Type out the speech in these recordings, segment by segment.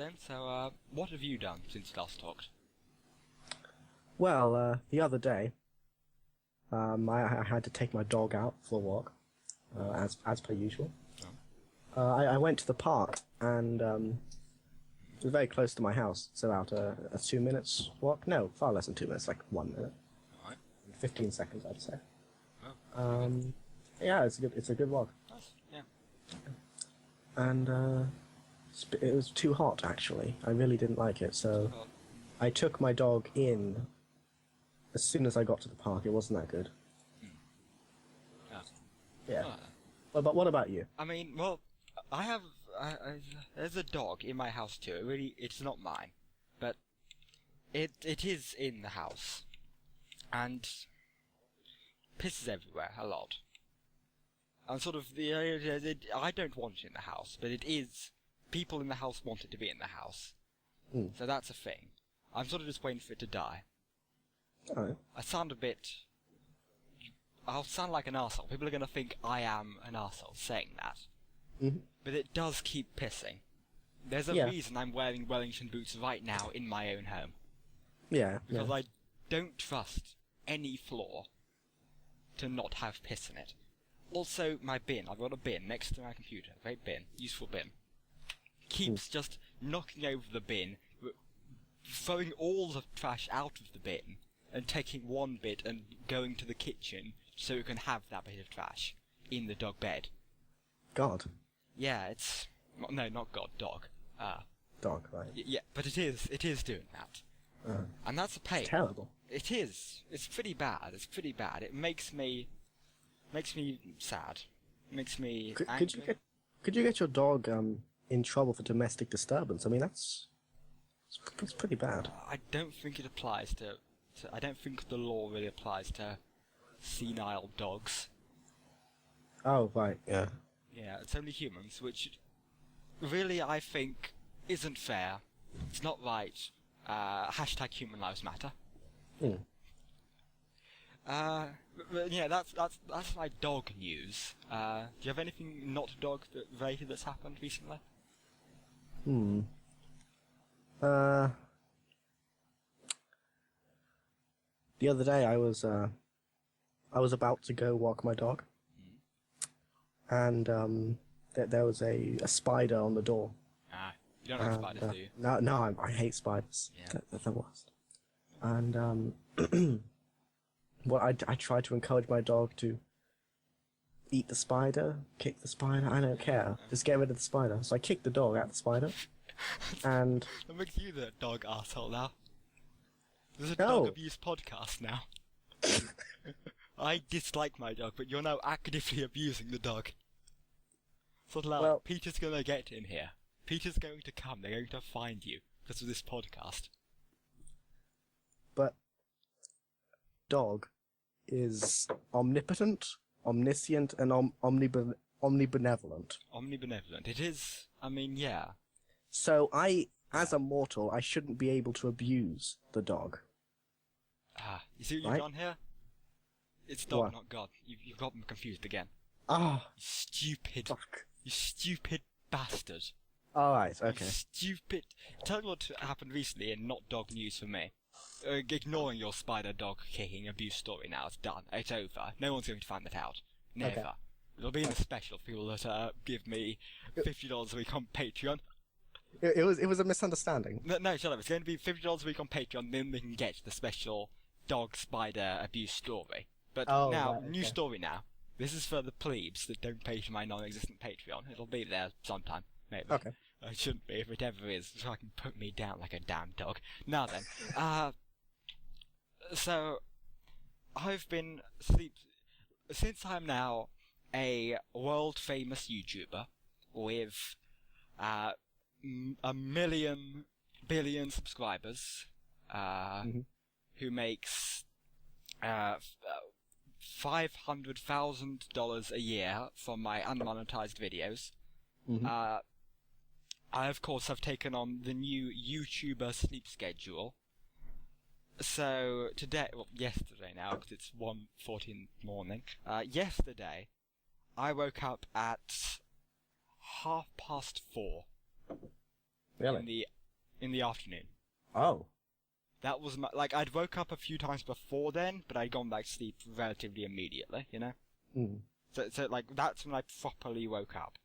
then, so, what have you done since you last talked? Well, the other day, I had to take my dog out for a walk, as per usual. Oh. I went to the park, and it was very close to my house. It's about a 2 minutes walk. No, far less than 2 minutes, like 1 minute, Alright. 15 seconds, I'd say. Oh. Yeah, it's a good walk. Nice, yeah. And it was too hot, actually. I really didn't like it, so Well, I took my dog in. As soon as I got to the park, it wasn't that good. yeah. Yeah. Well, But what about you? I mean, well, there's a dog in my house too. It's not mine, but it is in the house, and pisses everywhere a lot. And sort of I don't want it in the house, but it is. People in the house want it to be in the house, so that's a thing. I'm sort of just waiting for it to die. Alright. I sound a bit. I'll sound like an arsehole. People are going to think I am an arsehole saying that. Mm-hmm. But it does keep pissing. There's a reason I'm wearing Wellington boots right now in my own home. Yeah. Because yeah. I don't trust any floor to not have piss in it. Also, my bin. I've got a bin next to my computer. Great bin. Useful bin. Keeps just knocking over the bin, throwing all the trash out of the bin, and taking one bit and going to the kitchen so we can have that bit of trash in the dog bed. God. Yeah, it's... No, not God, dog. Dog, right. Yeah, but it is doing that. And that's a pain. It's terrible. It is. It's pretty bad. It makes me sad. It makes me angry. Could you get your dog in trouble for domestic disturbance? I mean, that's pretty bad. I don't think it applies to... I don't think the law really applies to senile dogs. Oh, right, yeah. Yeah, it's only humans, which really I think isn't fair. It's not right. Hashtag human lives matter. But yeah, that's my dog news. Do you have anything not dog related that's happened recently? The other day I was about to go walk my dog, and there was a spider on the door. You don't like spiders, do you? No, I hate spiders. Yeah. They're the worst. And well, I tried to encourage my dog to eat the spider, kick the spider. I don't care. Just get rid of the spider. So I kicked the dog at the spider, and That makes you the dog arsehole now. There's a No. dog abuse podcast now. I dislike my dog, but you're now actively abusing the dog. Sort of like, Well- Peter's gonna get in here. Peter's going to come. They're going to find you because of this podcast. but dog is omnipotent, omniscient, and omnibenevolent. Omnibenevolent. It is. I mean, yeah. So as a mortal, I shouldn't be able to abuse the dog. You see what you've Right. done here? It's dog, What? not God. You've got them confused again. Ah, You stupid. fuck. You stupid bastard. Alright, You okay. stupid. Tell me what happened recently in not dog news for me. Ignoring your spider dog kicking abuse story now, it's done. It's over. No one's going to find that out. Never. Okay. It'll be in the special for people that give me $50 a week on Patreon. It was a misunderstanding. No, shut up. It's going to be $50 a week on Patreon, then they can get the special dog spider abuse story. But Oh, now, right, new okay. story now. This is for the plebes that don't pay to my non-existent Patreon. It'll be there sometime, maybe. Okay. It shouldn't be, if it ever is, so I can put me down like a damn dog. Now then, so, I've been since I'm now a world-famous YouTuber with, a billion subscribers, who makes, $500,000 a year from my unmonetized videos. I, of course, have taken on the new YouTuber sleep schedule. So, yesterday now, because it's 1:40 in the morning, yesterday, I woke up at 4:30. Really? in the afternoon. Oh. That was like I'd woke up a few times before then, but I'd gone back to sleep relatively immediately. Hmm. So like that's when I properly woke up.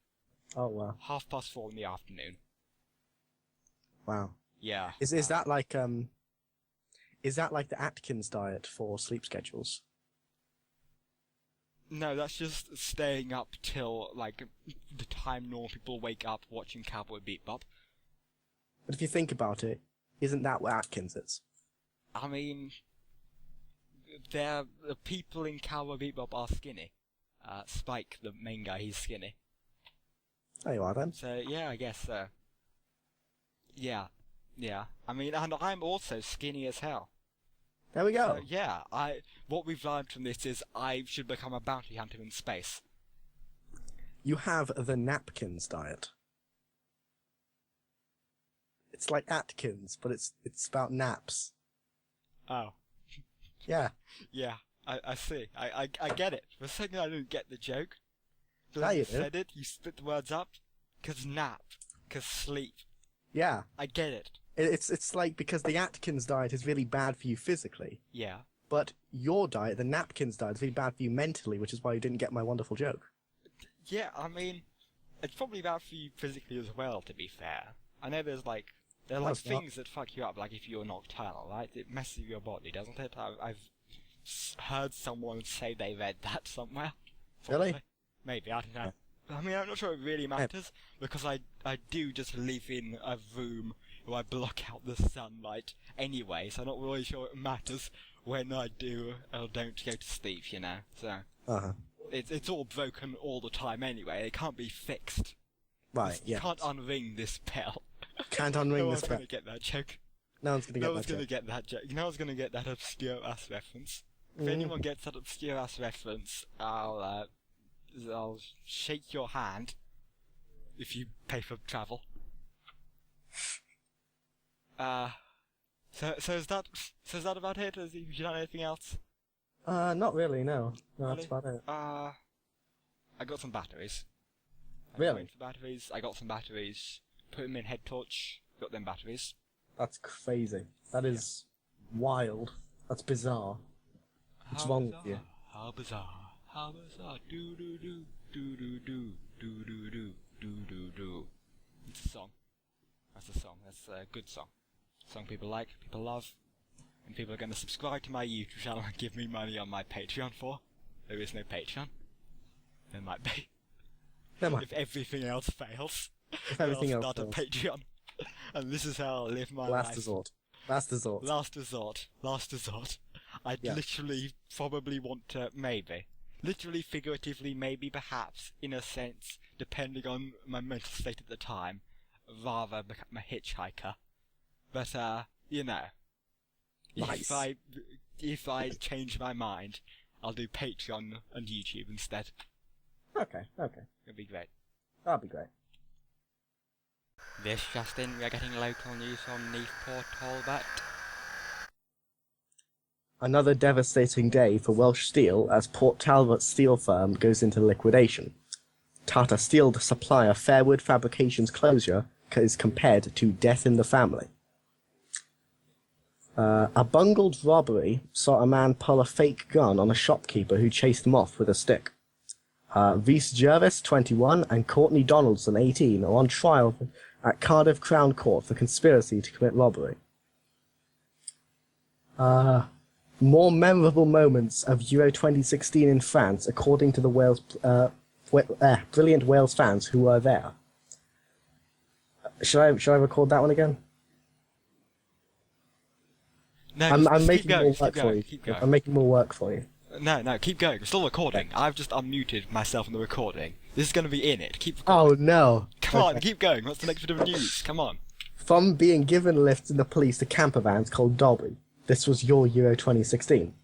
Oh wow. 4:30 in the afternoon. Wow. Yeah. Is that like the Atkins diet for sleep schedules? No, that's just staying up till like the time normal people wake up watching Cowboy Bebop. But if you think about it, isn't that what Atkins is? I mean, the people in Cowboy Bebop are skinny. Spike, the main guy, he's skinny. There you are then. So yeah, I guess so. Yeah. I mean, and I'm also skinny as hell. There we go. So yeah, what we've learned from this is I should become a bounty hunter in space. You have the napkins diet. It's like Atkins, but it's about naps. Oh. Yeah. Yeah, I see. I get it. For a second I didn't get the joke. But Now when you you do. said it, you split the words up. 'Cause nap. 'Cause sleep. Yeah. I get it. It's like because the Atkins diet is really bad for you physically, Yeah. but your diet, the napkins diet, is really bad for you mentally, which is why you didn't get my wonderful joke. Yeah, I mean, it's probably bad for you physically as well, to be fair. I know there are No, like it's not. things that fuck you up, like if you're nocturnal, right? It messes with your body, doesn't it? I've heard someone say they read that somewhere. Really? Probably. Maybe, I don't know. I mean, I'm not sure it really matters, because I do just live in a room where I block out the sunlight anyway, so I'm not really sure it matters when I do or don't go to sleep, So, Uh-huh. it's all broken all the time anyway, it can't be fixed. Right, You yeah. can't unring this bell. Can't No unring one's this gonna bell. get that joke. No one's gonna No get one's that gonna joke. get that joke. No one's gonna get that obscure ass reference. If anyone gets that obscure ass reference, I'll shake your hand if you pay for travel. So is that about it? Have you done anything else? Not really, no. No, that's Really? about it. I got some batteries. I Really? went for batteries. I got some batteries. Put them in head torch. Got them batteries. That's crazy. That is wild. That's bizarre. What's How wrong bizarre, with you? How bizarre. How bizarre. Do do do do do do do do do do do do. It's a song. That's a song. That's a good song. Song people like, people love, and people are going to subscribe to my YouTube channel and give me money on my Patreon for. There is no Patreon. There might be. Never mind. If everything else fails, If then everything I'll else start a fails. Patreon. And this is how I'll live my Last life. resort. Last resort. Last resort. Last resort. I'd Yeah. literally probably want to, maybe. Literally, figuratively, maybe, perhaps, in a sense, depending on my mental state at the time, rather become a hitchhiker. But, Nice. if I change my mind, I'll do Patreon and YouTube instead. Okay. It'll be great. That'd be great. This just in, we are getting local news from Port Talbot. Another devastating day for Welsh Steel as Port Talbot steel firm goes into liquidation. Tata Steel supplier Fairwood Fabrications closure is compared to death in the family. A bungled robbery saw a man pull a fake gun on a shopkeeper who chased him off with a stick. Rhys Jervis, 21, and Courtney Donaldson, 18, are on trial at Cardiff Crown Court for conspiracy to commit robbery. More memorable moments of Euro 2016 in France, according to the brilliant Wales fans who were there. Should I record that one again? No, I'm just making more keep work for going, you. keep going. I'm making more work for you. No, keep going. We're still recording. Okay. I've just unmuted myself in the recording. This is going to be in it. Keep recording. Oh no! Come on, Okay. keep going. What's the next bit of news? Come on. From being given lifts in the police to camper vans called Dobby. This was your Euro 2016.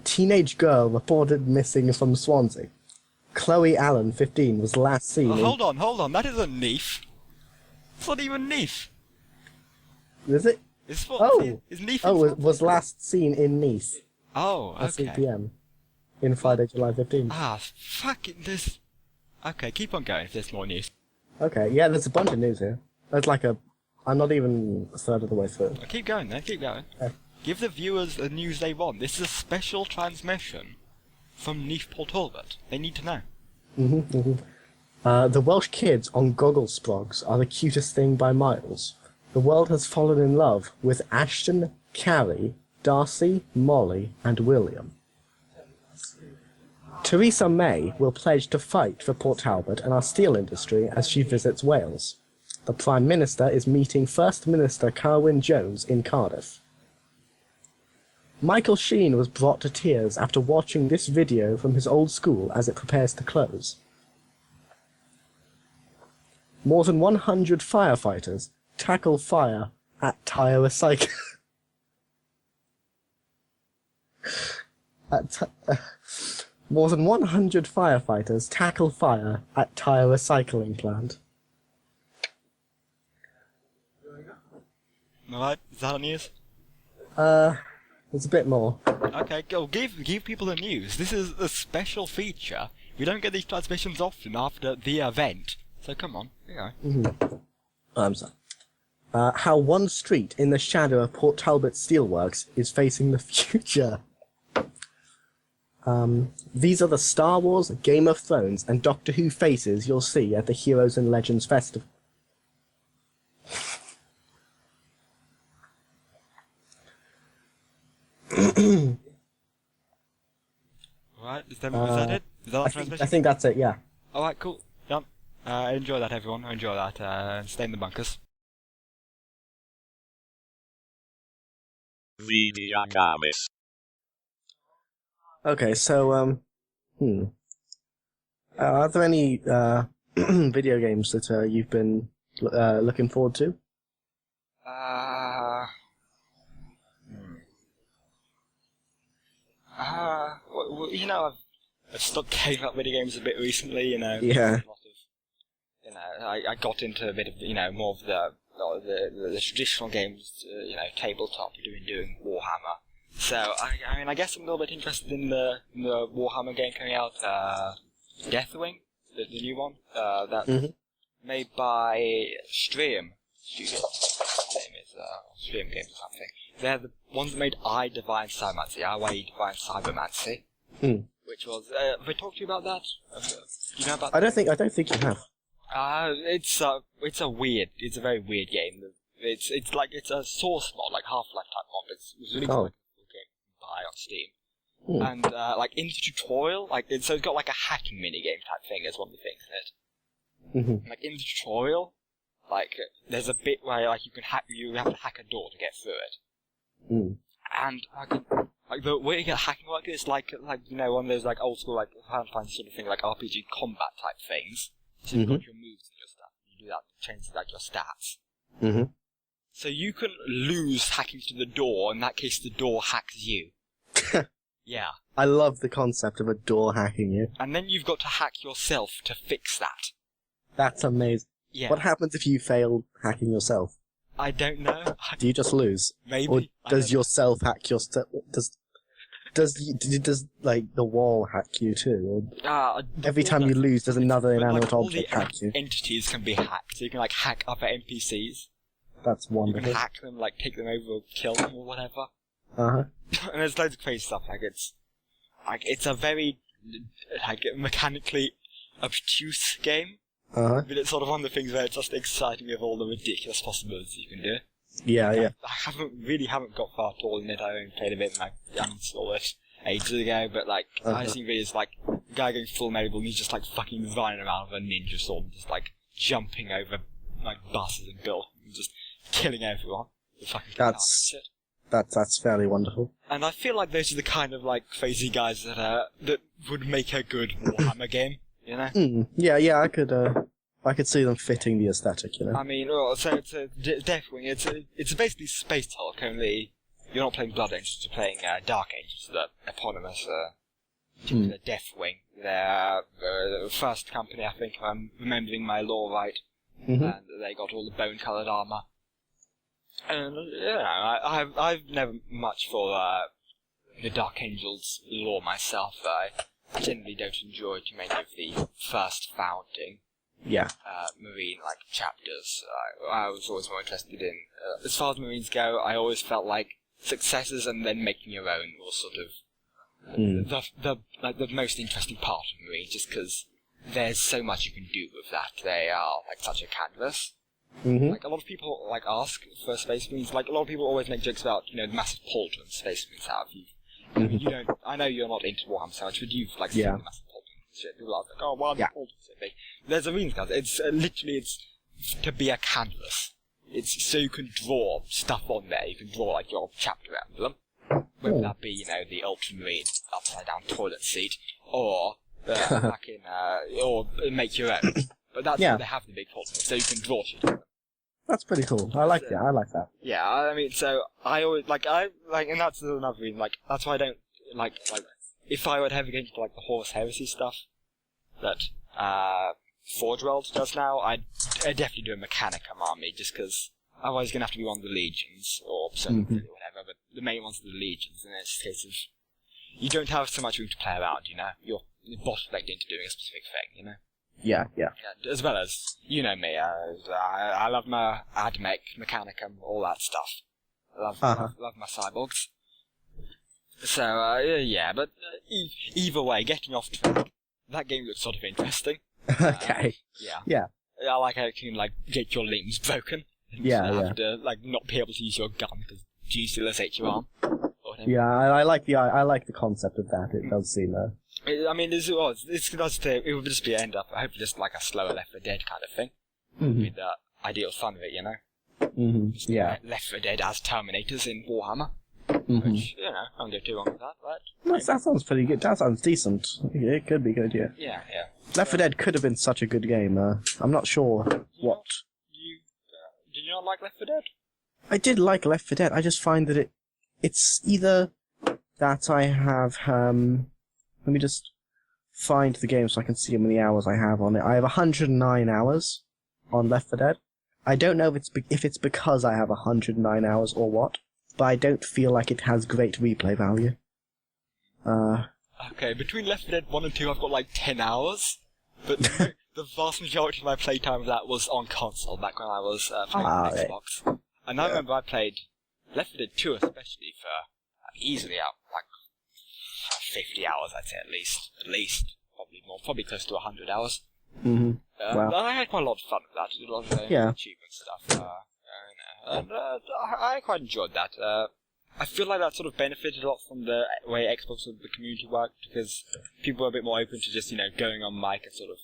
Teenage girl reported missing from Swansea. Chloe Allen, 15, was last seen Oh, in... hold on. That isn't Neef. It's not even Neef. Is it? It's Oh! Is Neef Oh, in it was last seen in Nice Oh, at 8 okay. p.m. in Friday, July 15th. Ah, fucking this. Okay, keep on going if there's more news. Okay, yeah, there's a bunch of news here. There's like a... I'm not even a third of the way through. Keep going then, keep going. Give the viewers the news they want. This is a special transmission from Neath Port Talbot. They need to know. The Welsh kids on goggle sprogs are the cutest thing by miles. The world has fallen in love with Ashton, Carrie, Darcy, Molly, and William. Theresa May will pledge to fight for Port Talbot and our steel industry as she visits Wales. The Prime Minister is meeting First Minister Carwyn Jones in Cardiff. Michael Sheen was brought to tears after watching this video from his old school as it prepares to close. More than 100 firefighters tackle fire at tyre recycling. More than 100 firefighters tackle fire at tyre recycling plant. Alright, is that news? There's a bit more. Okay, go give people the news. This is a special feature. We don't get these transmissions often after the event. So come on, here you go. I'm sorry. How one street in the shadow of Port Talbot Steelworks is facing the future. These are the Star Wars, Game of Thrones, and Doctor Who faces you'll see at the Heroes and Legends Festival. Right, is that it? Is that our transmission? I think that's it, yeah. Alright, cool. Done. Enjoy that, everyone. Enjoy that. And stay in the bunkers. Videogames. Okay, so, are there any, video games that, you've been, looking forward to? Well, you know, I've stopped playing up video games a bit recently, you know. Yeah. A lot of, you know, I got into a bit of, you know, more of the traditional games, you know, tabletop, doing Warhammer. So, I mean, I guess I'm a little bit interested in the Warhammer game coming out, Deathwing, the new one, that's made by Stream Studios. His name is, Stream Games or something. They're the ones that made I Divine Cybermancy, i.e. Divine Cybermancy. Which was, have I talked to you about that? Do you know about that? I don't think you have. It's a very weird game. It's a source mod, like Half-Life type mod, but it's really cool game to buy on Steam. And, like, in the tutorial, so it's got like a hacking minigame type thing as one of the things in it. Like, in the tutorial, like, there's a bit where, like, you have to hack a door to get through it. And, like, the way you get hacking work is like, you know, one of those, like, old school, like, Final Fantasy sort of thing, like, RPG combat type things. So you've got your moves and your stuff, and you do that to change, like, your stats. So you can lose hacking to the door, in that case the door hacks you. Yeah. I love the concept of a door hacking you. And then you've got to hack yourself to fix that. That's amazing. Yeah. What happens if you fail hacking yourself? I don't know. Do you just lose? Maybe. Or does yourself hack yourself? Does like the wall hack you too? Or every time you lose, does another inanimate object hack you? Entities can be hacked, so you can like hack other NPCs. That's You wonderful. can hack them, like take them over or kill them or whatever. And there's loads of crazy stuff. It's a very mechanically obtuse game. But it's sort of one of the things where it's just exciting with all the ridiculous possibilities you can do. Yeah. I haven't got far at all in it. I only played a bit and I uninstalled it ages ago, but like, I've seen videos like, guy going full medical and he's just like fucking running around with a ninja sword and just like jumping over like buses and buildings and just killing everyone. The fucking shit. That's fairly wonderful. And I feel like those are the kind of like crazy guys that would make a good Warhammer game, you know? Yeah, I could see them fitting the aesthetic, you know? I mean, so it's a Deathwing. It's basically Space Hulk, only you're not playing Blood Angels, you're playing Dark Angels, the eponymous Deathwing. They're the first company, I think, if I'm remembering my lore right, and they got all the bone-coloured armour. And I've never much for the Dark Angels lore myself. I generally don't enjoy too many of the first founding Yeah. Marine like chapters. I was always more interested in. As far as Marines go, I always felt like successes and then making your own was sort of the most interesting part of Marines, just because there's so much you can do with that. They are like such a canvas. Mm-hmm. Like a lot of people like ask for Space Marines. Like a lot of people always make jokes about the massive pauldron Space Marines have. You don't. I know you're not into Warhammer so much, but you've like seen the massive pauldron shit. People are like, oh, why the pauldron so big? There's a Marines guys. It's literally it's to be a canvas. It's so you can draw stuff on there. You can draw like your chapter emblem, whether that be the Ultramarine upside down toilet seat or the fucking or make your own. But that's why they have the big pauldron, so you can draw shit. That's pretty cool. I like it. I like that. Yeah, I mean, so I always and that's another reason. Like, that's why I don't like if I would ever get into like the Horus Heresy stuff that Forge World does now, I'd definitely do a Mechanicum army just because otherwise you're gonna have to be one of the legions or something or whatever. But the main ones are the legions, and it's a case of you don't have so much room to play around. You're bottlenecked into doing a specific thing. Yeah. As well as, me, I love my Admech, Mechanicum, all that stuff. I love my cyborgs. So, but either way, getting off track, that game looks sort of interesting. Okay. Yeah. I like how you can, get your limbs broken. And have to, not be able to use your gun because you still hit your arm. Yeah, I like the concept of that. It does seem I mean, it would just be end up, hopefully just like a slower Left 4 Dead kind of thing. With the ideal fun of it, Yeah. Left 4 Dead as Terminators in Warhammer. Which, I don't go too wrong with that, but... That sounds pretty good. That sounds decent. It could be good, yeah. Yeah. Left 4 Dead could have been such a good game. I'm not sure what... Did you not like Left 4 Dead? I did like Left 4 Dead. I just find that it's either that I have... Let me just find the game so I can see how many hours I have on it. I have 109 hours on Left 4 Dead. I don't know if it's because I have 109 hours or what, but I don't feel like it has great replay value. Okay, between Left 4 Dead 1 and 2 I've got 10 hours, but the vast majority of my playtime of that was on console, back when I was playing on Xbox. And I remember I played Left 4 Dead 2 especially for easily 50 hours, I'd say at least, probably more, probably close to 100 hours. Wow. I had quite a lot of fun with that. Did a lot of achievement stuff, and I quite enjoyed that. I feel like that sort of benefited a lot from the way Xbox and the community worked, because people were a bit more open to just going on mic and sort of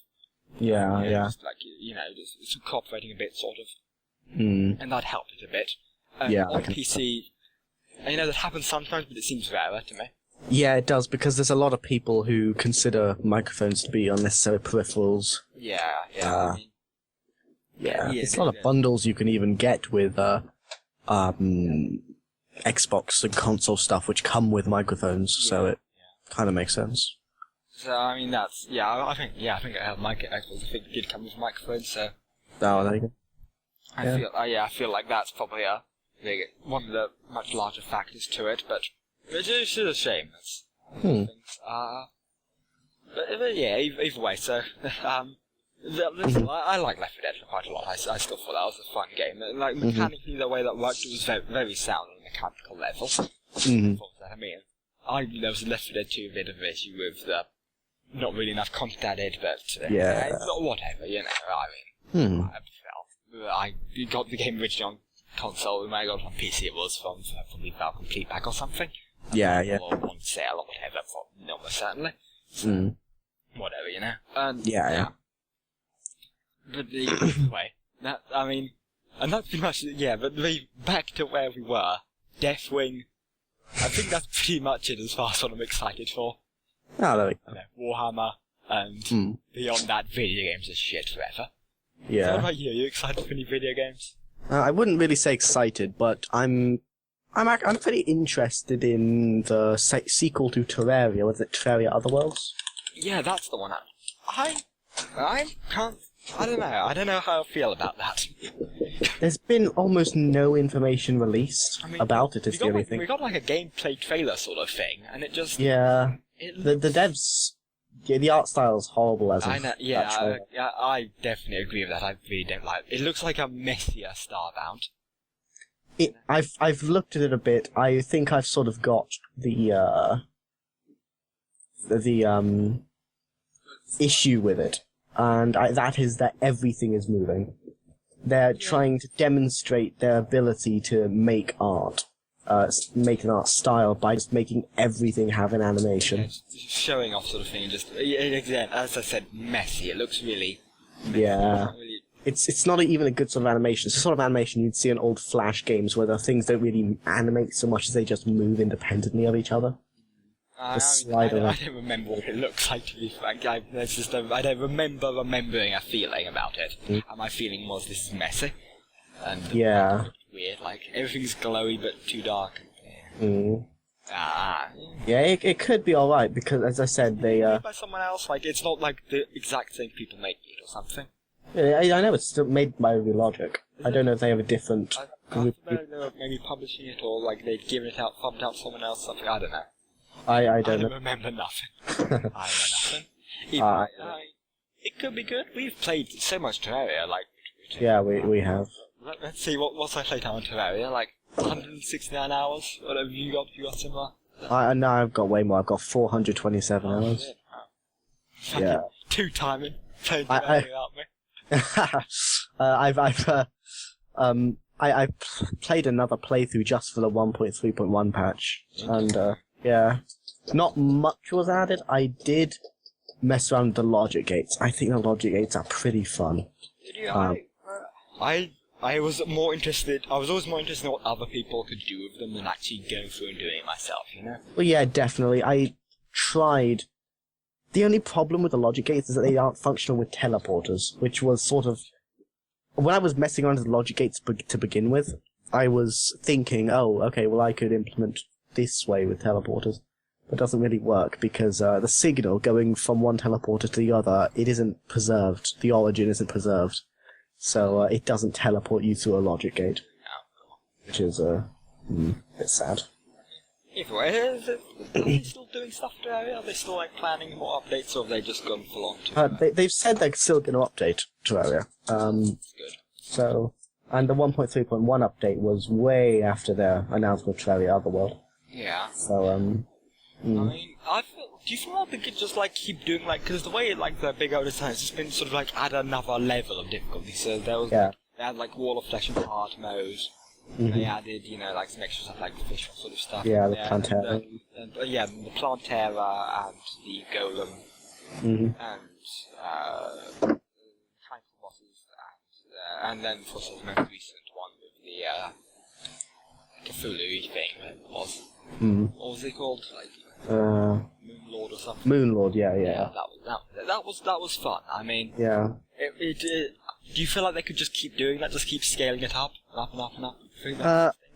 just cooperating a bit, sort of, and that helped it a bit. On PC, that happens sometimes, but it seems rarer to me. Yeah, it does, because there's a lot of people who consider microphones to be unnecessary peripherals. There's a lot of bundles you can even get with Xbox and console stuff which come with microphones, so it kind of makes sense. So, I mean, that's... I think it helped my Xbox. I think it did come with microphones, so... Oh, there you go. I feel like that's probably one of the much larger factors to it, but... It's a shame. Things but either way. So, I like Left 4 Dead quite a lot. I still thought that was a fun game. Mechanically, the way that worked, it was very, very sound on a mechanical level. I mean, there was a Left 4 Dead 2 bit of an issue with not really enough content added, but whatever. I got the game originally on console. When I got it on PC, it was from probably Valve Complete Pack or something. Or on sale or whatever, almost certainly. Whatever, And, But anyway, and that's pretty much but back to where we were. Deathwing. I think that's pretty much it as far as what I'm excited for. Oh, there we go. Warhammer, and beyond that, video games are shit forever. Yeah. So what about you? Are you excited for any video games? I wouldn't really say excited, but I'm pretty interested in the sequel to Terraria. Was it Terraria Otherworlds? Yeah, that's the one. I don't know. I don't know how I feel about that. There's been almost no information released about it, is the only thing. We got a gameplay trailer sort of thing, and it just... Yeah. The devs Yeah, the art style is horrible as of I know, that trailer. I definitely agree with that. I really don't like it. It looks like a messier Starbound. I've looked at it a bit. I think I've sort of got the issue with it, and that is that everything is moving. They're trying to demonstrate their ability to make art, make an art style by just making everything have an animation. Yeah, just showing off sort of thing. Just again, as I said, messy. It looks really. Messy. Yeah. Really... It's not even a good sort of animation. It's the sort of animation you'd see in old Flash games where the things don't really animate so much as they just move independently of each other. I don't remember what it looks like, to be frank. I don't remember remembering a feeling about it. And my feeling was, this is messy. And yeah. Weird, like, everything's glowy but too dark. Yeah, it could be alright, because, as I said, they... made by someone else? Like, it's not like the exact same people making it or something? Yeah, I know it's still made by Logic. I don't know if they have a different... They were maybe publishing it, or, like, they'd given it out, thumbed out someone else, something, I don't know. I don't know. Remember nothing. I remember nothing. It could be good. We've played so much Terraria, like... Yeah, we have. Let's see, what's I played on Terraria? Like, 169 hours? Whatever you got similar? No, I've got way more. I've got 427 hours. Oh. Yeah. Two timing. Playing Terraria without me. I played another playthrough just for the 1.3.1 patch, and yeah, not much was added. I did mess around with the logic gates. I think the logic gates are pretty fun. Did you? I was more interested. I was always more interested in what other people could do with them than actually going through and doing it myself. You know? Well, yeah, definitely. I tried. The only problem with the logic gates is that they aren't functional with teleporters, which was sort of... When I was messing around with the logic gates to begin with, I was thinking, oh, okay, well I could implement this way with teleporters. But it doesn't really work, because the signal going from one teleporter to the other, it isn't preserved. The origin isn't preserved. So it doesn't teleport you through a logic gate. Which is a bit sad. Either way, are they still doing stuff to Terraria? Are they still like planning more updates, or have they just gone full on to they've said they're still going to update Terraria. Good. So, and the 1.3.1 update was way after their announcement of Terraria Otherworld. Yeah. So, I mean, do you feel like they could just like keep doing like, because the way like the big older times, it's been sort of like add another level of difficulty. So there was they had like Wall of Flesh and Heart mode. They added, like some extra stuff like the fish sort of stuff. Yeah, the Plantera. The Plantera and the Golem. And Titan bosses, and then for sort of the most recent one with the Cthulhu thing that was. What was it called? Like Moonlord or something. Moonlord, yeah. That was fun. I mean, yeah. Do you feel like they could just keep doing that, just keep scaling it up and up and up and up?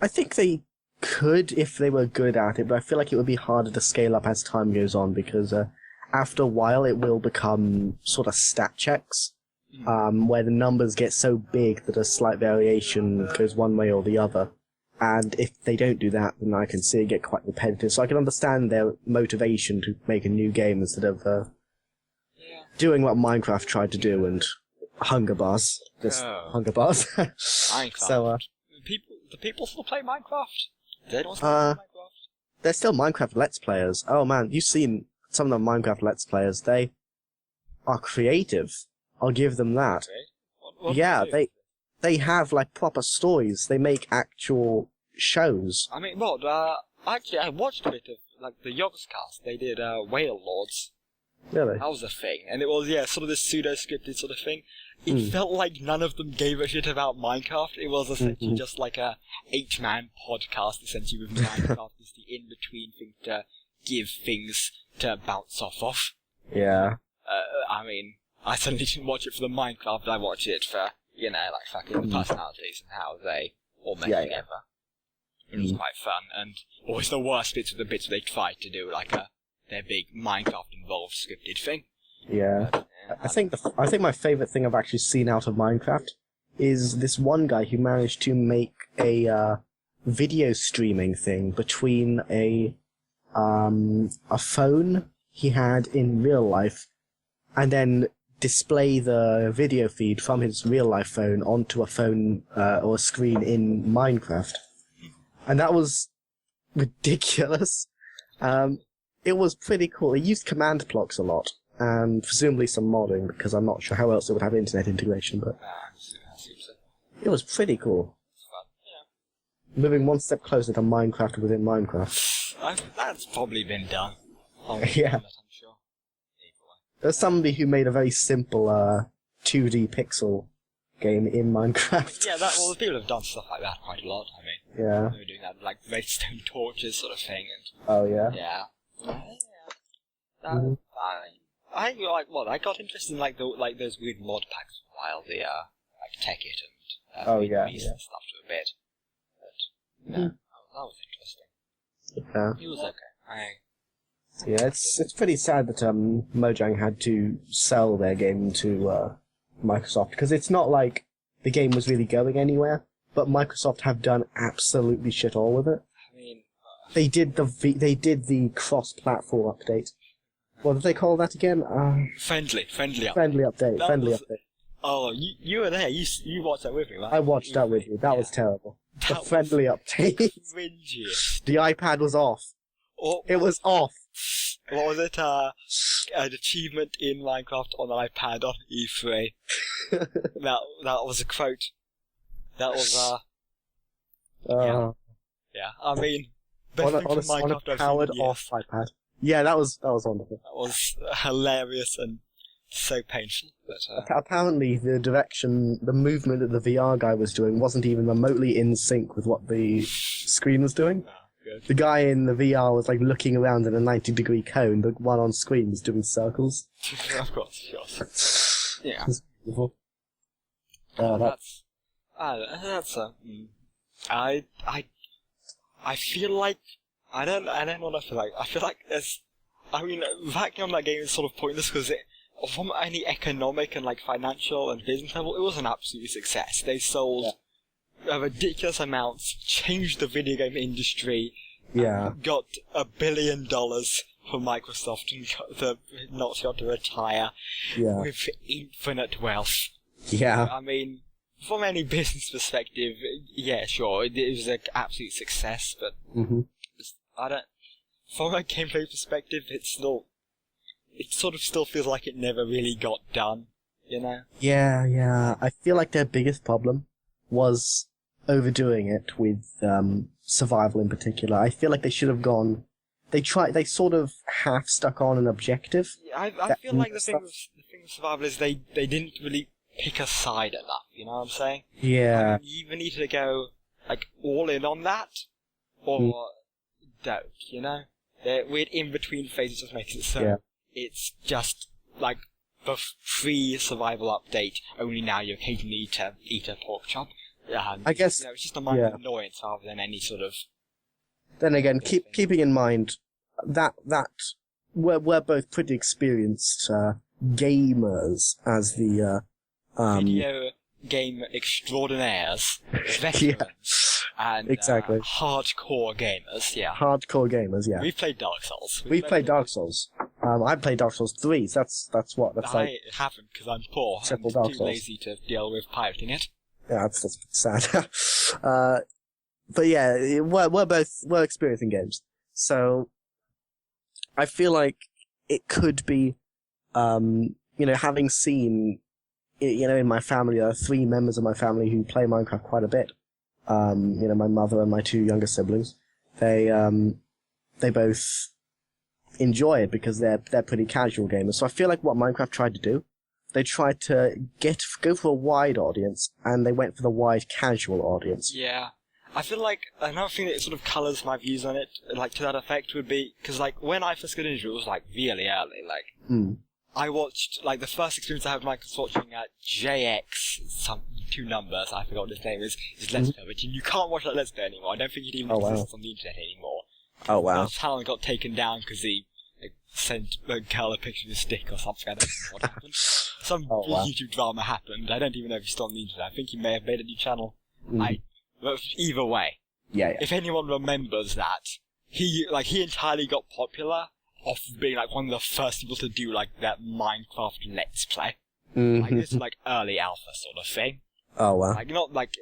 I think they could if they were good at it, but I feel like it would be harder to scale up as time goes on, because after a while it will become sort of stat checks, where the numbers get so big that a slight variation goes one way or the other. And if they don't do that, then I can see it get quite repetitive. So I can understand their motivation to make a new game instead of doing what Minecraft tried to do and hunger bars. Hunger bars. Minecraft. So, do people still play Minecraft? They don't still play Minecraft? They're still Minecraft Let's Players. Oh man, you've seen some of the Minecraft Let's Players. They are creative. I'll give them that. What yeah, they have like proper stories. They make actual shows. I mean, actually I watched a bit of like the Yogscast. They did Whale Lords. Really? That was a thing. And it was, sort of this pseudo-scripted sort of thing. It felt like none of them gave a shit about Minecraft. It was essentially just like a 8-man podcast, essentially, with Minecraft as the in-between thing to give things to bounce off of. Yeah. I mean, I certainly didn't watch it for the Minecraft, I watched it for, like fucking the personalities and how they all met together. It was quite fun, and always the worst bits were the bits where they tried to do, like, their big Minecraft-involved scripted thing. Yeah. I think my favourite thing I've actually seen out of Minecraft is this one guy who managed to make a video streaming thing between a phone he had in real life, and then display the video feed from his real life phone onto a phone or a screen in Minecraft. And that was ridiculous. It was pretty cool. It used command blocks a lot, and presumably some modding, because I'm not sure how else it would have internet integration, but it was pretty cool. Moving one step closer to Minecraft within Minecraft. That's probably been done. Yeah. I'm sure. There's somebody who made a very simple 2D pixel game in Minecraft. Yeah, well, people have done stuff like that quite a lot. I mean, Yeah. they were doing that like redstone torches sort of thing, and Oh yeah. yeah. Mhm. I got interested in like those weird mod packs for a while, the like Tekkit and Oh, yeah, Beast yeah. and stuff to a bit. But Mhm. that was interesting. Yeah. It was okay. Yeah, it's pretty sad that Mojang had to sell their game to Microsoft, because it's not like the game was really going anywhere, but Microsoft have done absolutely shit all with it. I mean, They did the cross-platform update. What did they call that again? friendly up. Friendly update. That Friendly was- update. Oh, you were there. You watched that with me, right? I watched that with you. That was terrible. The That friendly update. cringiest. The iPad was off. Or, It was off. what was it? An achievement in Minecraft on an iPad on E3. that was a quote. That was yeah. I mean, best on thing from a Minecraft I've seen powered in years. off iPad. Yeah, that was wonderful. That was hilarious and so painful. But Apparently, the movement that the VR guy was doing wasn't even remotely in sync with what the screen was doing. good. The guy in the VR was like looking around in a 90-degree cone. The one on screen was doing circles. Of course. Yeah. Beautiful. That's I feel like I don't know what I feel like. I feel like backing on that game is sort of pointless because from any economic and like financial and business level, it was an absolute success. They sold ridiculous amounts, changed the video game industry, got $1 billion from Microsoft and got not got to retire with infinite wealth. Yeah. I mean, from any business perspective, yeah, sure, it was an absolute success, but from a gameplay perspective, it sort of still feels like it never really got done, you know? Yeah. I feel like their biggest problem was overdoing it with survival in particular. I feel like they should have gone. They sort of half stuck on an objective. Yeah, I feel like the thing with survival is they didn't really pick a side enough, you know what I'm saying? Yeah. I mean, you either need to go, like, all in on that, or don't, you know? The weird in-between phases just makes it so it's just, like, the free survival update, only now you occasionally need to eat a pork chop. I guess, you know, it's just a minor annoyance rather than any sort of... Then again, keeping in mind that we're both pretty experienced gamers as the video game extraordinaires, veterans, and exactly. Hardcore gamers, Hardcore gamers, yeah. We've played Dark Souls. We've played Dark Souls. I played Dark Souls 3, so that's I haven't, because I'm poor. Triple I'm Dark too Souls. lazy to deal with pirating it. Yeah, that's sad. But yeah, we're experiencing games. So, I feel like it could be, having seen, in my family, there are 3 members of my family who play Minecraft quite a bit. My mother and my 2 younger siblings. They both enjoy it because they're pretty casual gamers. So I feel like what Minecraft tried to do, they tried to go for a wide audience, and they went for the wide casual audience. Yeah. I feel like another thing that sort of colours my views on it, like to that effect, would be, because like when I first got into it, it was like really early, like I watched, like the first experience I had with Minecraft was watching JX, some 2 numbers, I forgot what his name is, his Let's Play, but you can't watch that Let's Play anymore. I don't think it even exists on the internet anymore. Oh wow. The channel got taken down because he sent a girl a picture of his stick or something. I don't know what happened. Some YouTube drama happened. I don't even know if he's still on the internet. I think he may have made a new channel. But either way, yeah. if anyone remembers that, he entirely got popular of being like one of the first people to do like that Minecraft Let's Play. Mm-hmm. Like this is like early alpha sort of thing. Oh wow. Like not like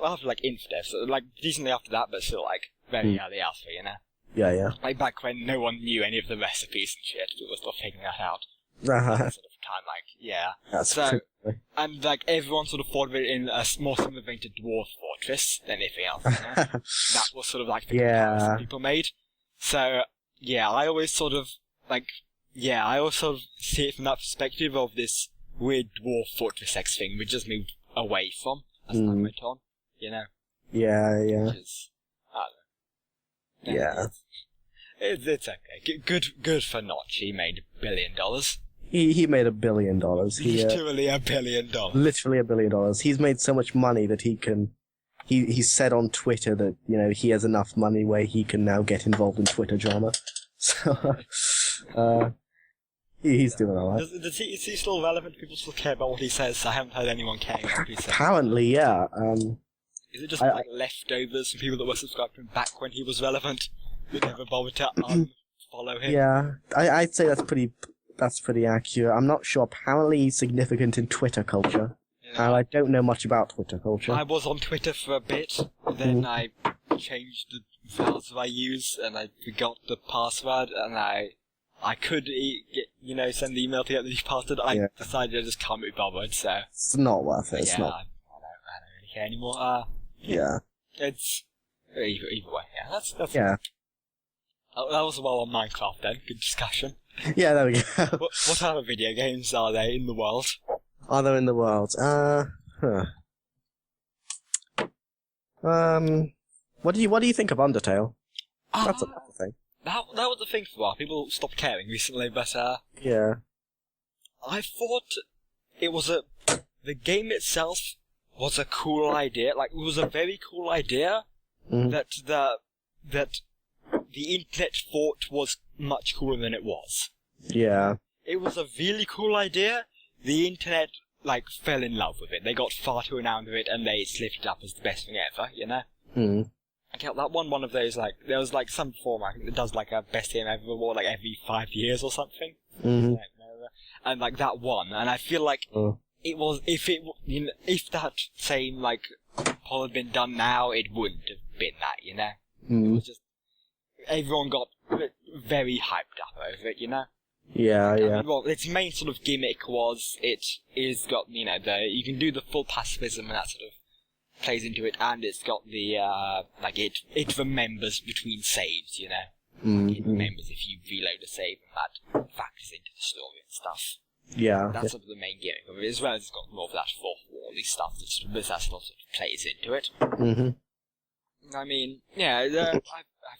after like Infdev, so like decently after that, but still like very early alpha, you know. Yeah. Like back when no one knew any of the recipes and shit, people were still figuring that out. Right. That sort of time, like yeah. That's So pretty... and like everyone sort of thought of it in a more similar vein to Dwarf Fortress than anything else. You know? That was sort of like the comparison people made. So yeah, I always sort of see it from that perspective of this weird Dwarf Fortress-X thing we just moved away from as time went on, you know? Yeah. Which is, I don't know. Yeah. It's okay. Good for Notch. He made $1 billion. He made $1 billion. Literally $1 billion. Literally $1 billion. He's made so much money that he said on Twitter that, you know, he has enough money where he can now get involved in Twitter drama. So, he's doing alright. Is he still relevant? People still care about what he says. I haven't heard anyone caring about what he says. Apparently, yeah. Is it just like leftovers from people that were subscribed to him back when he was relevant, who never bothered to unfollow him? Yeah, I'd say that's pretty accurate. I'm not sure. Apparently, he's significant in Twitter culture. Yeah. And I don't know much about Twitter culture. I was on Twitter for a bit, then I changed the browser I use, and I forgot the password, and I could send the email to get the password. I decided I just can't be bothered, so... It's not worth it, it's not... I don't really care anymore. Yeah. It's... Either way, yeah, that's yeah. That was well on Minecraft then, good discussion. Yeah, there we go. What other video games are there in the world? Are there in the world? What do you think of Undertale? That's another thing. That was the thing for a while. People stopped caring recently, but yeah. I thought it was the game itself was a cool idea. Like, it was a very cool idea that the internet thought was much cooler than it was. Yeah. It was a really cool idea. The internet, like, fell in love with it. They got far too enamored with it, and they slipped it up as the best thing ever, you know? I that one of those, like, there was, like, some form, I think, that does, like, a best game ever award, like, every 5 years or something. And, like, that one, and I feel like it was, if that same, like, poll had been done now, it wouldn't have been that, you know? It was just, everyone got very hyped up over it, you know? Yeah. I mean, well, its main sort of gimmick was it is got, you know, you can do the full pacifism and that sort of plays into it, and it's got the, like, it remembers between saves, you know? It remembers if you reload a save, and that factors into the story and stuff. Yeah. That's sort of the main gimmick of it, as well as it's got more of that fourth wall-y stuff that sort of plays into it. I mean, yeah, I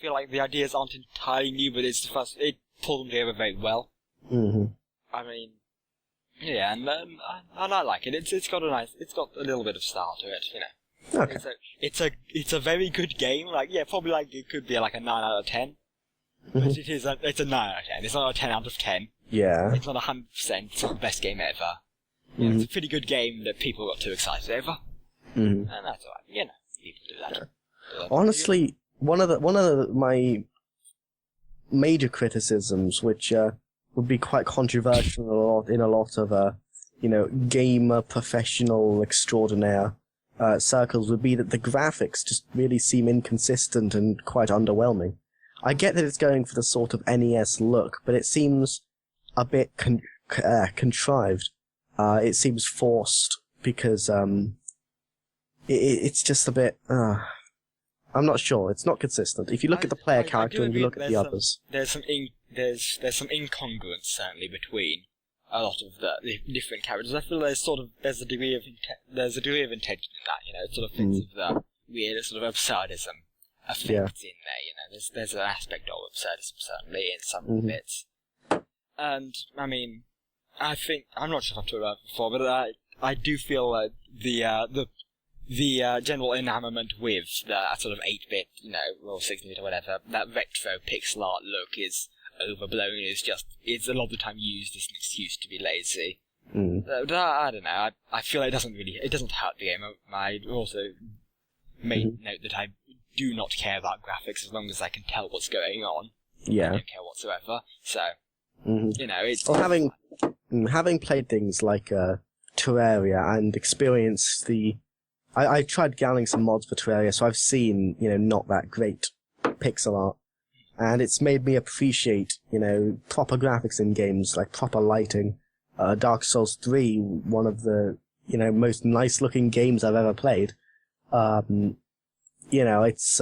feel like the ideas aren't entirely new, but it pulled them together very well. I mean, yeah, and I like it. It's got a little bit of style to it, you know. Okay. It's a very good game. Like, yeah, probably like it could be like a 9 out of 10, but it's a 9 out of 10. It's not a 10 out of 10. Yeah. It's not 100%. It's not the best game ever. You know, it's a pretty good game that people got too excited over, and that's alright. You know, people do that. Honestly, one of my major criticisms, which would be quite controversial in a lot of gamer professional extraordinaire circles, would be that the graphics just really seem inconsistent and quite underwhelming. I get that it's going for the sort of NES look, but it seems a bit contrived. It seems forced because it's just a bit. I'm not sure. It's not consistent. If you look at the player character and you look at the others, there's some incongruence certainly between a lot of the different characters. I feel there's a degree of intention in that. You know, it sort of fits with the weird sort of absurdism effects in there. You know, there's an aspect of absurdism certainly in some bits. And I mean, I'm not sure if I've talked about it before, but I do feel like the general enamorment with that sort of 8-bit, you know, or 16-bit or whatever, that retro pixel art look is overblown. It's a lot of the time used as an excuse to be lazy. But I don't know. I feel like it doesn't hurt the game. I also made note that I do not care about graphics as long as I can tell what's going on. Yeah. I don't care whatsoever. So, you know, it's... Well, having played things like Terraria and experienced I tried downloading some mods for Terraria, so I've seen, not that great pixel art. And it's made me appreciate, proper graphics in games, like proper lighting. Dark Souls 3, one of the, most nice-looking games I've ever played. It's...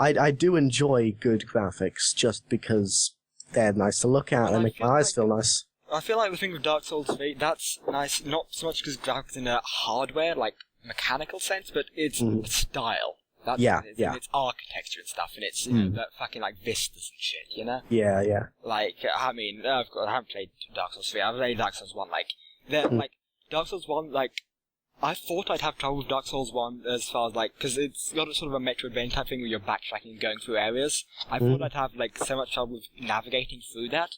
I do enjoy good graphics just because they're nice to look at and make my eyes feel nice. I feel like the thing with Dark Souls 3, that's nice, not so much because graphics in a hardware, like, mechanical sense, but it's style. That's it's architecture and stuff, and it's, that fucking, like, vistas and shit, Yeah, yeah. Like, I mean, I haven't played Dark Souls 3, I've played Dark Souls 1, like, like, Dark Souls 1, like, I thought I'd have trouble with Dark Souls 1 as far as, like, because it's got a sort of a Metroidvania type thing where you're backtracking and going through areas. I thought I'd have, like, so much trouble with navigating through that.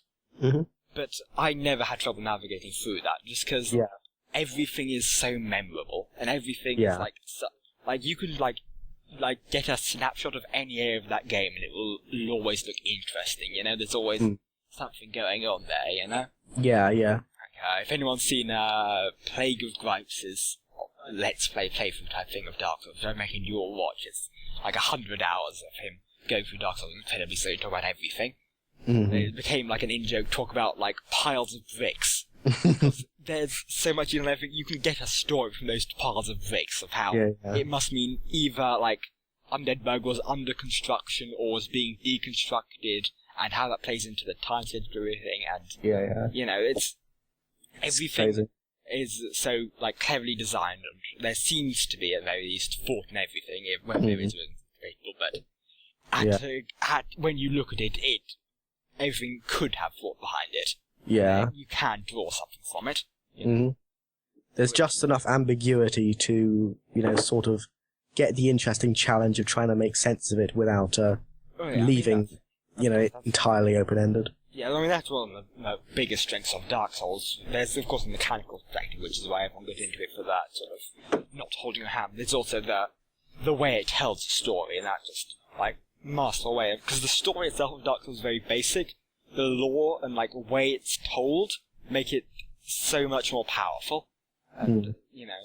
But I never had trouble navigating through that, just because everything is so memorable, and everything is, like, you can, like, get a snapshot of any area of that game, and it'll always look interesting, There's always something going on there, Yeah, yeah. If anyone's seen Plague of Gripes' Let's Play playthrough type thing of Dark Souls, I'm making you all watch. It's like 100 hours of him going through Dark Souls incredibly slowly, talk about everything. It became like an in-joke talk about like piles of bricks. Because there's so much in everything, you can get a story from those piles of bricks of how it must mean either like Undead was under construction or was being deconstructed, and how that plays into the time schedule and everything, and it's everything is so like cleverly designed, and there seems to be at very least thought in everything, whether there is debatable, but when you look at it, everything could have thought behind it. Yeah. You can draw something from it. There's just enough ambiguity to, sort of get the interesting challenge of trying to make sense of it without leaving, it entirely open-ended. Yeah, I mean, that's one of the biggest strengths of Dark Souls. There's, of course, the mechanical perspective, which is why everyone got into it for that, sort of, not holding your hand. There's also the way it tells the story, and that just, like, masterful way of... Because the story itself of Dark Souls is very basic. The lore and, like, way it's told make it so much more powerful. And,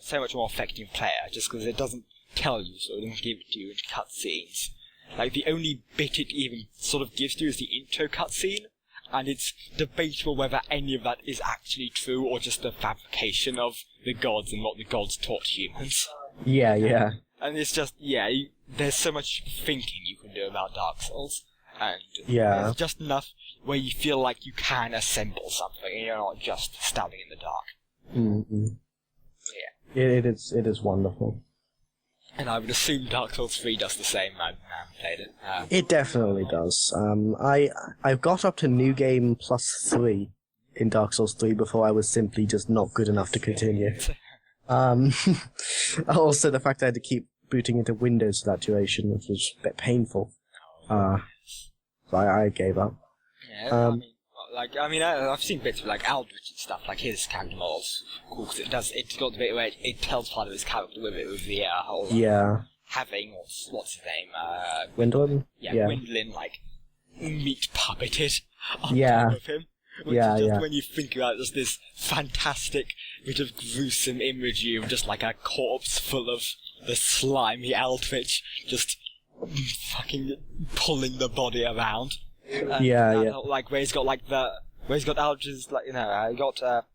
so much more effective player, just because it doesn't tell you, so it doesn't give it to you in cutscenes. Like, the only bit it even sort of gives to you is the intro cutscene, and it's debatable whether any of that is actually true or just a fabrication of the gods and what the gods taught humans. Yeah. And it's just, there's so much thinking you can do about Dark Souls, and there's just enough where you feel like you can assemble something, and you're not just stabbing in the dark. Yeah. It is wonderful. And I would assume Dark Souls 3 does the same. I haven't played it. It definitely does. I've got up to New Game plus 3 in Dark Souls 3 before I was simply just not good enough to continue. Also, the fact I had to keep booting into Windows for that duration, which was a bit painful. So I gave up. Yeah, I've seen bits of like Aldrich and stuff, like his character models, cool, because it's got the bit where it tells part of his character with it, with the whole having, what's his name, Gwendolyn? Yeah, Gwendolyn, like, meat puppeted on top of him. Which is just when you think about it, just this fantastic bit of gruesome imagery of just like a corpse full of the slimy Aldrich just fucking pulling the body around. Like where he's got like Aldrich's, like, he got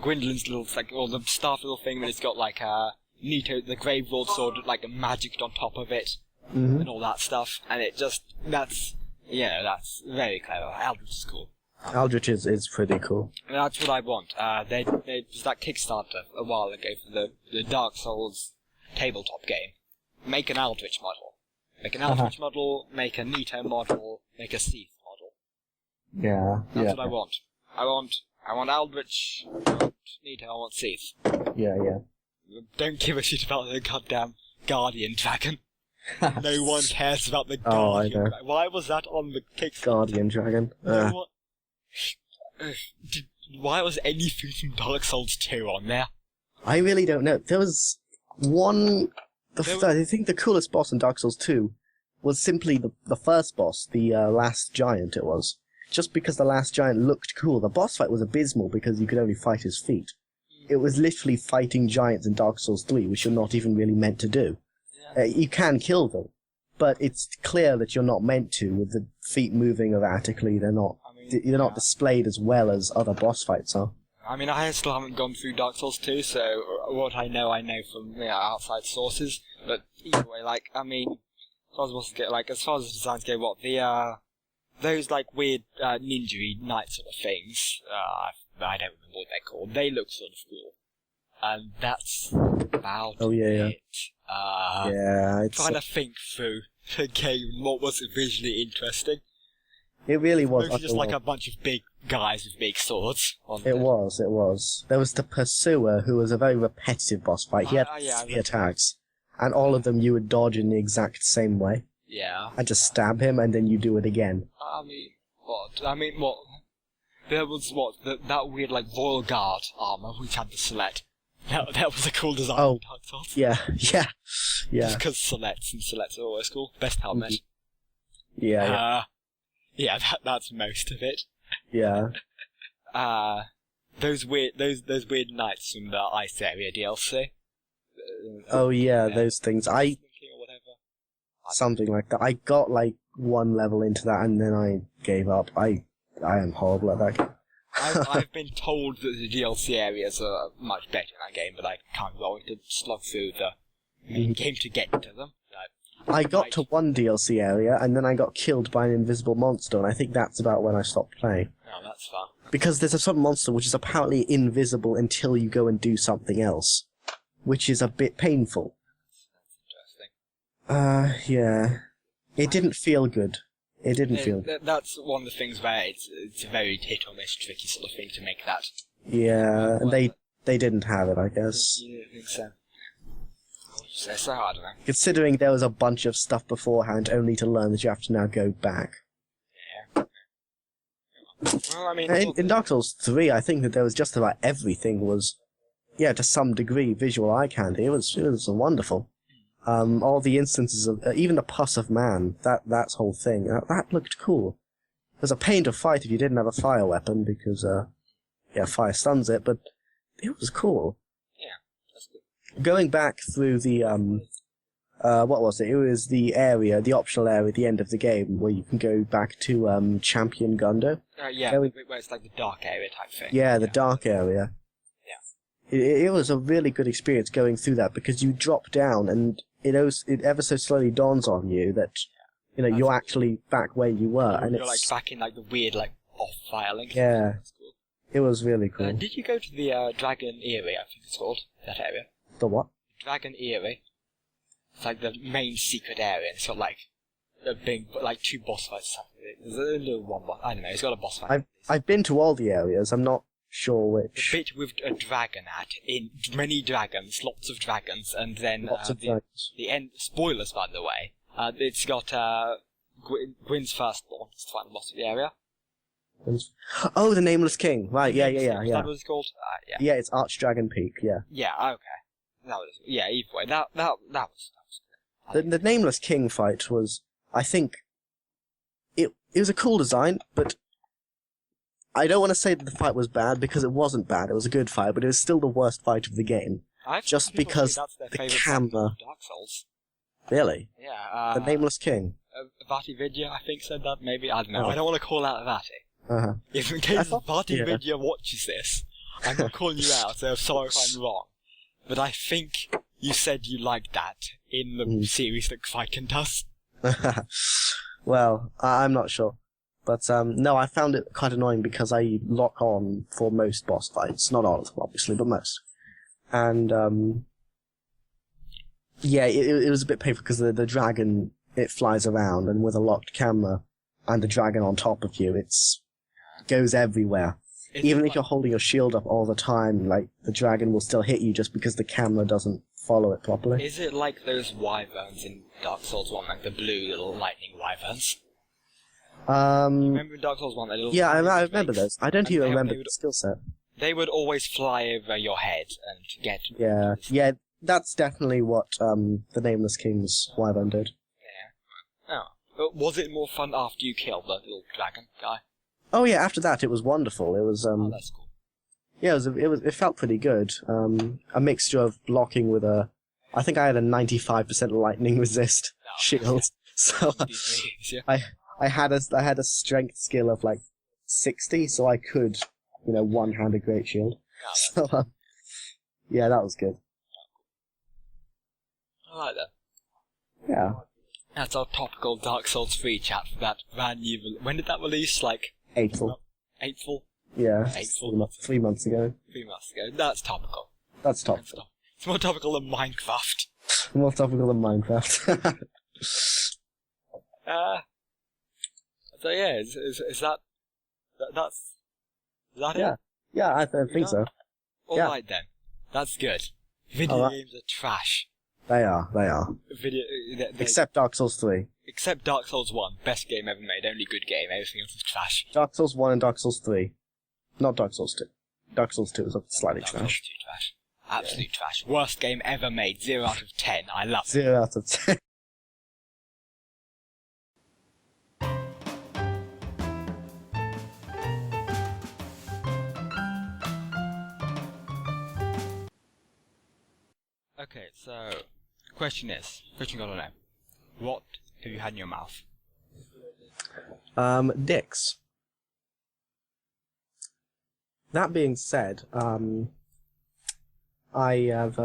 Gwendolyn's little, like, or the staff little thing, but it's got like Nito, the Grave Lord sword, like magicked on top of it, and all that stuff, and it just, that's very clever. Aldrich is cool. Aldrich is pretty cool. And that's what I want. There was that Kickstarter a while ago for the Dark Souls tabletop game. Make an Aldrich model. Make an Aldrich model, make a Nito model, make a Seath model. Yeah. That's what I want. I want Aldrich, I want Nito, I want Seath. Yeah. Don't give a shit about the goddamn Guardian Dragon. No one cares about the Guardian Dragon. Why was that on the Kickstarter? Guardian Dragon. Why was anything from Dark Souls 2 on there? I really don't know. There was one... I think the coolest boss in Dark Souls 2 was simply the first boss, the last giant it was. Just because the last giant looked cool, the boss fight was abysmal because you could only fight his feet. It was literally fighting giants in Dark Souls 3, which you're not even really meant to do. Yeah. You can kill them, but it's clear that you're not meant to, with the feet moving erratically. They're not displayed as well as other boss fights are. I mean, I still haven't gone through Dark Souls 2, so what I know from outside sources. But either way, like, I mean, as far as the designs go, those like weird ninja knight sort of things, I don't remember what they're called. They look sort of cool, and that's about it. It's trying to think through the game and what was visually interesting. It really was. Mostly just like a bunch of big guys with big swords. It was. There was the Pursuer, who was a very repetitive boss fight. He had 3 attacks, and all of them you would dodge in the exact same way. Yeah. And just stab him, and then you do it again. What? There was that weird like Royal Guard armor which had the Select. That was a cool design. Oh, in Dark Souls. yeah. Just because Selects are always cool. Best helmet. Yeah. That's most of it. Yeah. Those weird knights from the Ice Area DLC. Those things. Something like that. I got like 1 level into that and then I gave up. I am horrible at that game. I've been told that the DLC areas are much better in that game, but I can't go to slog through the main game to get to them. I got to one DLC area and then I got killed by an invisible monster, and I think that's about when I stopped playing. Oh, that's fun. Because there's some monster which is apparently invisible until you go and do something else, which is a bit painful. That's interesting. Yeah. It didn't feel good. It didn't feel good. That's one of the things where it's a very hit or miss tricky sort of thing to make that. Yeah, and they didn't have it, I guess. You don't think so? So I don't know. Considering there was a bunch of stuff beforehand, only to learn that you have to now go back. Yeah. Well, I mean, in Dark Souls 3, I think that there was just about everything was, to some degree, visual eye candy. It was wonderful. All the instances of even the Pus of Man, that whole thing, that looked cool. It was a pain to fight if you didn't have a fire weapon because fire stuns it, but it was cool. Going back through the, what was it? It was the optional area at the end of the game where you can go back to, Champion Gundo. Where it's like the dark area type thing. Yeah, the dark area. Yeah. It was a really good experience going through that because you drop down and it ever so slowly dawns on you that, you're actually back where you were. And you're like back in like the weird, like, off-fire link. Yeah. Cool. It was really cool. Did you go to the, Dragon Eyrie, I think it's called, that area? The what? Dragon Eyrie. It's like the main secret area. It's got like a big, like 2 boss fights. There's a little one boss. I don't know. It's got a boss fight. I've been to all the areas. I'm not sure which. The bit with a dragon in many dragons, lots of dragons, and then lots of dragons. The end. Spoilers, by the way. It's got Gwyn's firstborn. It's the boss of the area. Oh, the Nameless King. Right. Yeah. Is that what it's called? Yeah. Yeah, it's Archdragon Peak. Yeah. Yeah. Okay. Either way, that was the Nameless King fight was, I think, it was a cool design, but I don't want to say that the fight was bad because it wasn't bad. It was a good fight, but it was still the worst fight of the game. Just because the camera. Dark Souls. Really? Yeah. The Nameless King. Vati Vidya, I think, said that. Maybe, I don't know. I don't want to call out Vati. If in case Vati Vidya watches this, I'm not calling you out, so sorry if I'm wrong. But I think you said you liked that in the series that Viking does. Well, I'm not sure. But, no, I found it quite annoying because I lock on for most boss fights. Not all of them, obviously, but most. And, it was a bit painful because the dragon, it flies around, and with a locked camera and the dragon on top of you, it goes everywhere. Even if you're holding your shield up all the time, like, the dragon will still hit you just because the camera doesn't follow it properly. Is it like those wyverns in Dark Souls 1, like the blue little lightning wyverns? You remember in Dark Souls 1, yeah, I remember those. I don't even remember the skill set. They would always fly over your head and get... Yeah, that's definitely what the Nameless King's wyvern did. Oh. Was it more fun after you killed the little dragon guy? Oh yeah, after that it was wonderful. It was Oh, that's cool. yeah, it felt pretty good. A mixture of blocking with I think I had a 95% lightning resist shield. So Yeah. I had a strength skill of like 60, so I could, one-hand a great shield. Oh, So yeah, that was good. I like that. Yeah. That's our topical Dark Souls 3 chat for that brand new... When did that release? Like... April. April? Yeah. April. 3 months ago. 3 months ago. That's topical. That's topical. It's more topical than Minecraft. More topical than Minecraft. So yeah, is that... That's... Is that Yeah. it? Yeah, I think so. Yeah. Alright then. That's good. Video games are trash. They are. Except Dark Souls 3. Except Dark Souls 1, best game ever made, only good game, everything else is trash. Dark Souls 1 and Dark Souls 3. Not Dark Souls 2. Dark Souls 2 is slightly Dark trash. Souls 2 trash. Absolute trash. Worst game ever made, 0 out of 10. I love it. 0 out of 10. Okay, so, question gotta know. What have you had in your mouth? Dicks. That being said, I have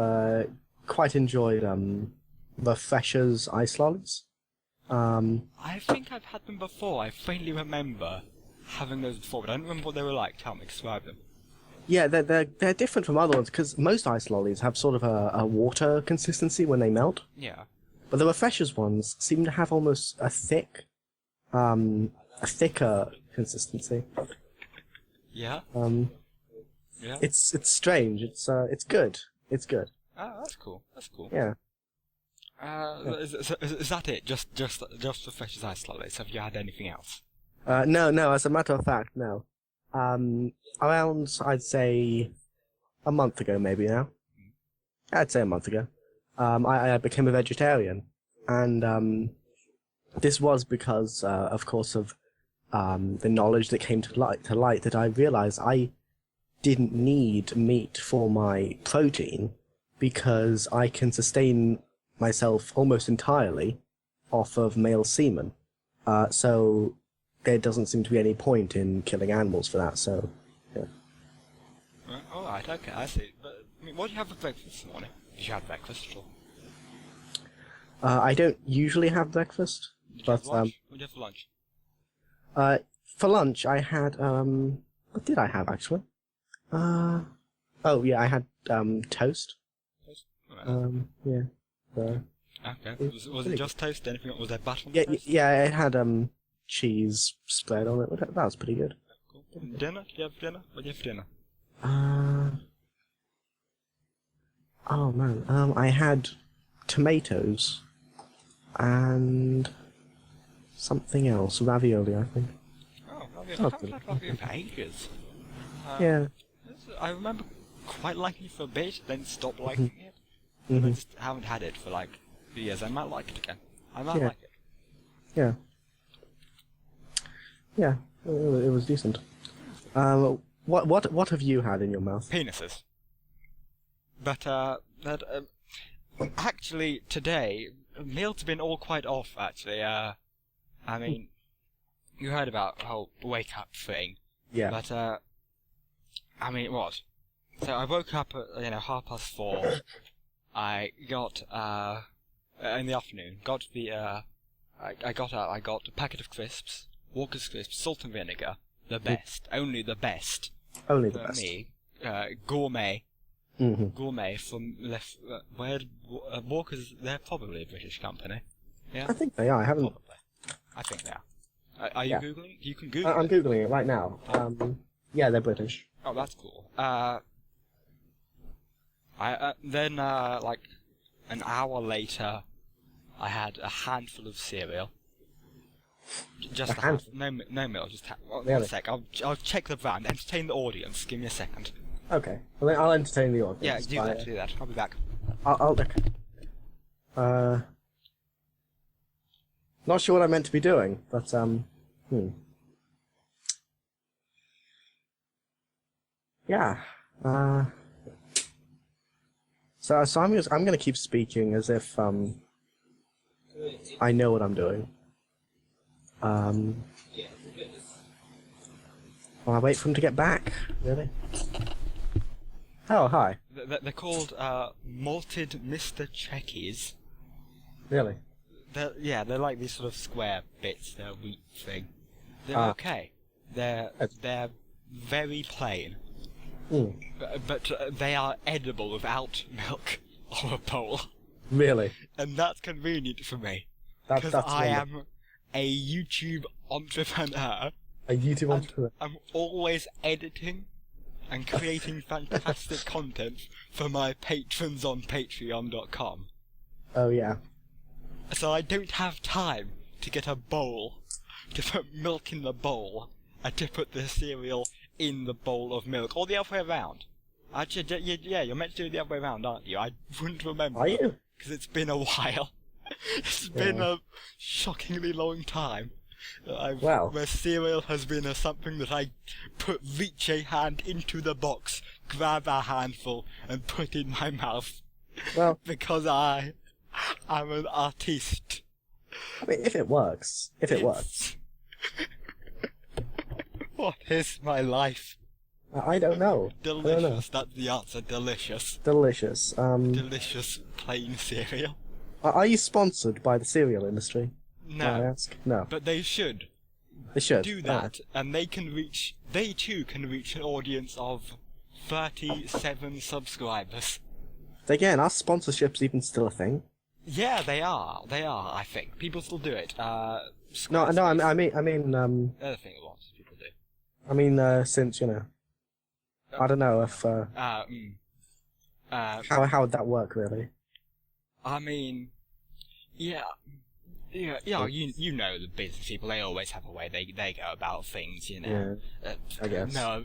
quite enjoyed the Freshers ice lollies. I think I've had them before. I faintly remember having those before, but I don't remember what they were like. Tell me, describe them. Yeah, they're different from other ones because most ice lollies have sort of a water consistency when they melt. Yeah. But the Refreshers ones seem to have almost a thicker consistency. Yeah. Yeah. It's strange. It's good. It's good. Oh, that's cool. That's cool. Yeah. Is that it? Just the Freshers ice lollies? Have you had anything else? No. As a matter of fact, no. Around I'd say a month ago, maybe now. I'd say a month ago. I became a vegetarian, and this was because, of course, of the knowledge that came to light that I realized I didn't need meat for my protein because I can sustain myself almost entirely off of male semen. So there doesn't seem to be any point in killing animals for that. So, yeah. All right. Okay. I see. But I mean, what did you have for breakfast this morning? Did you have breakfast at all? I don't usually have breakfast, but what did you have for lunch? for lunch I had what did I have actually? Oh yeah, I had toast. Toast? Right. Yeah. Okay. Was it just toast? Anything? Was there butter on Yeah, the toast? yeah, it had cheese spread on it. That was pretty good. Cool. Dinner? Did you have dinner? What did you have for dinner? Oh man, I had tomatoes and something else, ravioli, I think. Oh, ravioli. Oh, I haven't had ravioli for ages. Yeah. I remember quite liking it for a bit, then stopped liking it. Mm-hmm. I just haven't had it for like 2 years. I might like it again. I might Yeah. like it. Yeah. Yeah, it was decent. What have you had in your mouth? Penises. But actually today meals have been all quite off. Actually, I mean, you heard about the whole wake up thing. Yeah. But I mean, it was. So I woke up at 4:30. I got in the afternoon. Got the I got a packet of crisps, Walker's crisps, salt and vinegar, the best, only the best. Only the For best. me, gourmet. Mm-hmm. Gourmet from where Walker's. They're probably a British company. Yeah, I think they are. I haven't. probably. I think they are. Are you Yeah. googling? You can Google. I'm it. googling it right now. Yeah, they're British. Oh, that's cool. Then like an hour later, I had a handful of cereal. Just A handful? no milk. Just one Really? sec. I'll check the brand. Entertain the audience. Give me a second. Okay. Well, then I'll entertain the audience. Yeah, do by- that. Do that. I'll be back. I'll okay. Not sure what I meant to be doing, but yeah. So I'm gonna keep speaking as if I know what I'm doing. While I wait for him to get back. Really? Oh, hi. They're called malted Mr. Trekkies. Really? They're like these sort of square bits. They're a wheat thing. They're okay. They're very plain. But they are edible without milk or a bowl. Really? And that's convenient for me. That's Because I wonderful. am a YouTube entrepreneur. A YouTube entrepreneur. I'm always editing and creating fantastic content for my patrons on patreon.com. Oh, yeah. So I don't have time to get a bowl, to put milk in the bowl, and to put the cereal in the bowl of milk, or the other way around. Actually, yeah, you're meant to do it the other way around, aren't you? I wouldn't remember. Are you? Because it's been a while. It's been a shockingly long time. Where cereal has been something that I reach a hand into the box, grab a handful, and put in my mouth. Well, because I am an artiste. I mean, if it works. If it works. What is my life? I don't know. Delicious, I don't know. that's the answer, delicious. Delicious. Delicious plain cereal. Are you sponsored by the cereal industry? No. May I ask? No. But they should. They should. Do that, and they too can reach an audience of 37 subscribers. Again, are sponsorships even still a thing? Yeah, they are, I think. People still do it. No, I mean, Another thing a lot of people do. I mean, since, I don't know if, how would that work, really? I mean, yeah, you know the business people, they always have a way they go about things, Yeah, I guess. No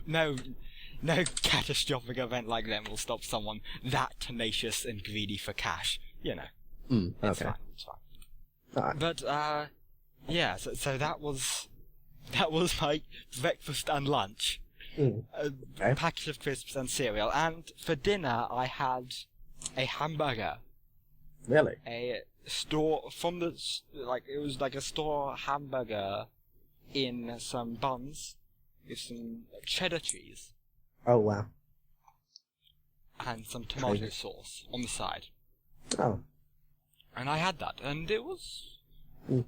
catastrophic event like them will stop someone that tenacious and greedy for cash, Okay. It's fine. Alright. But, yeah, so that was my breakfast and lunch. A packet of crisps and cereal, and for dinner I had a hamburger. Really? A store from the it was like a store hamburger in some buns with some cheddar cheese. Oh, wow. And some tomato sauce on the side. Oh. And I had that, and it was okay.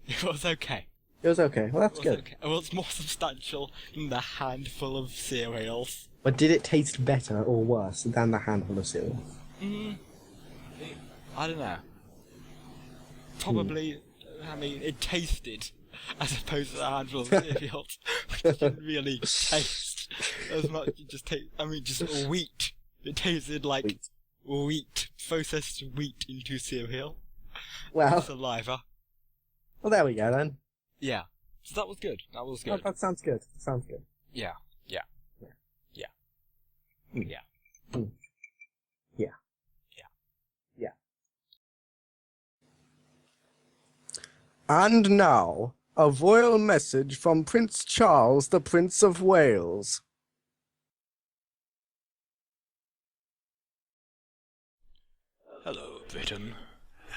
It was okay. It was okay. Well, that's good. Okay. It was more substantial than the handful of cereals. But did it taste better or worse than the handful of cereal? I don't know. Probably, I mean, it tasted as opposed to the handful of cereals, which didn't really taste as much. It just just wheat. It tasted like wheat, processed wheat into cereal. Well, Saliva. Well, there we go then. Yeah. So that was good. That was Oh, good. that sounds good. Sounds good. Yeah. Yeah. Yeah. Mm. Yeah. Mm. Yeah. Yeah. Yeah. And now, a royal message from Prince Charles, the Prince of Wales. Hello, Britain.